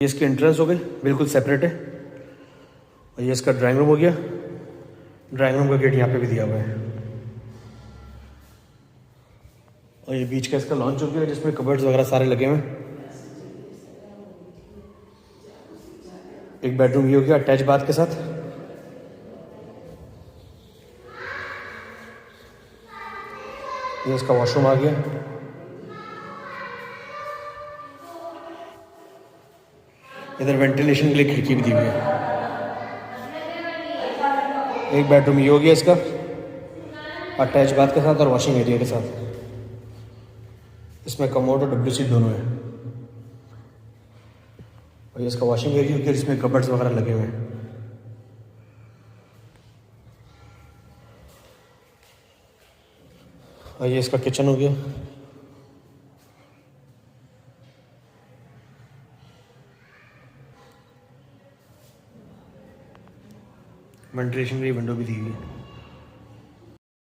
ये इसकी एंट्रेंस हो गई, बिल्कुल सेपरेट है। और ये इसका ड्राइंग रूम हो गया। ड्राइंग रूम का गेट यहाँ पे भी दिया हुआ है। और ये बीच का इसका लॉन्च हो गया जिसमें कबर्ड्स वगैरह सारे लगे हुए हैं। एक बेडरूम ये हो गया अटैच बाथ के साथ। ये इसका वॉशरूम आ गया। इधर वेंटिलेशन के लिए खिड़की भी दी हुई है। एक बेडरूम ये हो गया इसका अटैच बाथ के साथ और वॉशिंग एरिया के साथ। इसमें कमोड और WC दोनों है। और ये इसका वॉशिंग एरिया हो गया जिसमें कबर्ड्स वगैरह लगे हुए हैं। और ये इसका किचन हो गया। वेंटिलेशन के लिए विंडो भी दी हुई है।